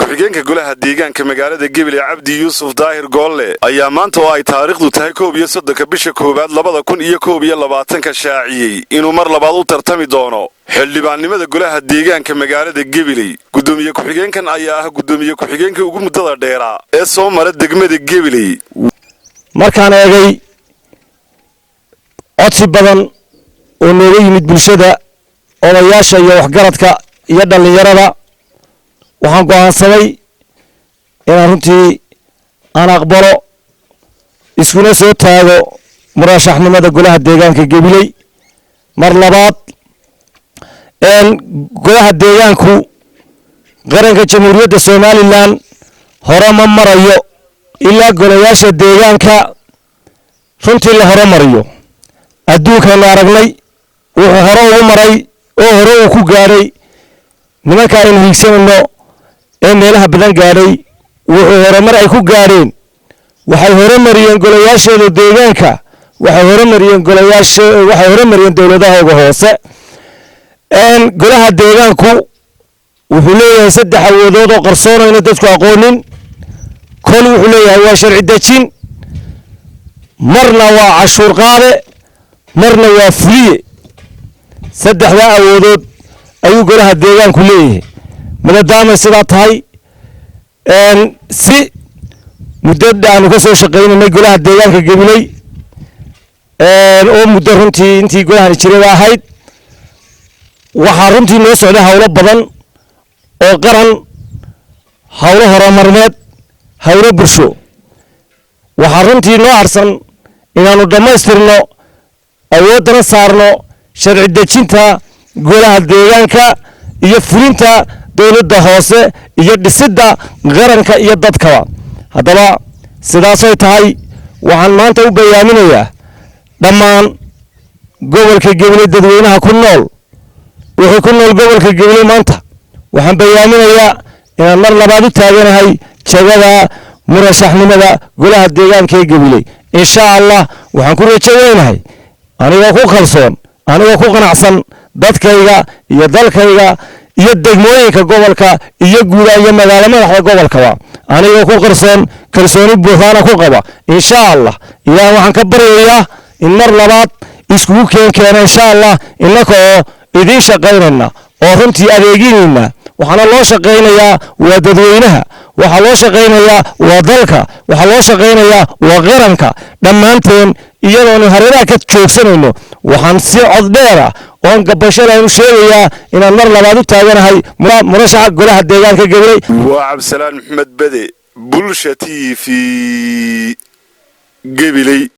ku-xigeenka golaha deegaanka magaalada Gabiley Cabdi Yuusuf Daahir Goolle ayaa maanta oo ay taariikhdu tahay 31 bisha koowaad 2021 ka shaaciyay inuu mar labaad u tartami doono xildhibaannimada golaha deegaanka magaalada Gabiley. Gudoomiye ku-xigeenkan ayaa ah gudoomiye ku-xigeenka ugu muddada dheeraa ee soo mara degmada Gabiley. markaan eegay codsi badan oo nooga yimid bulshada odayaasha iyo waxgaradka iyo dhalinyarada waxaan go'aansaday inaan runtii aan aqbalo iskuna soo taago murashaxnimada golaha deegaanka Gabiley mar labaad. golaha deegaanku qaranka jamhuuriyadda Soomaaliland hore ma marayo ilaa golayaasha deegaanka runtii la hore mariyo. adduunkan aragnay wuxuu hore ugu maray oo hore uu ku gaaray nimanka aynu hiigsanayno ee meelaha badan gaaray wuxuu hore mar ay ku gaareen waxay hore mariyeen golayaashooda deegaanka waxay hore mariyeen dawladahooda hoose. golaha deegaanku wuxuu leeyahay 3 awoodood oo qarsoonayna dadku aqoonin. kol wuxuu leeyahay waa sharci dejin, marna waa cashuur qaade, marna waa fuliye. 3 awoodood ayuu golaha deegaanku leeyahay. maadaama sidaa tahay si muddada aanu ka soo shaqaynay golaha deegaanka Gabiley oo muddo runtii intii golahan jiray ahayd waxaa runtii noo socday hawlo badan oo qaran, hawlo horumarineed, hawlo bulsho. waxaa runtii noo harsan inaanu dhammaystirno awoodana saarno sharci dejinta golaha deegaanka iyo fulinta dawladda hoose iyo dhisidda qaranka iyo dadkaba. haddaba sidaasay tahay waxaan maanta u bayaaminayaa dhammaan gobolka Gabiley dadweynaha ku nool wixii ku nool gobolka Gabiley maanta waxaan bayaaminayaa inaan mar labaad u taaganahay jagada murashaxnimada golaha deegaanka ee Gabiley. insha Allah waxaan ku rajaynahay aniga ku kalsoon, aniga ku qanacsan dadkayga iyo dalkayga iyo degmooyinka gobolka iyo guud ahaan magaalada madaxda gobolka aniga ku kalsooni buuxana ku qaba. insha Allah ilaahay waxaan ka baryayaa in mar labaad isku keenkeena insha Allah inakoo idin shaqaynayna oo runtii adeeginayna. waxaana loo shaqaynayaa waa dadweynaha, waxa loo shaqaynayaa waa dalka, waxa loo shaqaynayaa waa qaranka dhammaanteen iyadoon hareeraha ka joogsanayno. waxaan si cod dheer ah oo gabashada u sheegayaa inaan mar labaad u taaganahay murashaxa golaha deegaanka Gabiley. waa Cabdisalaan Maxamed Bade, Bulsha TV, Gabiley.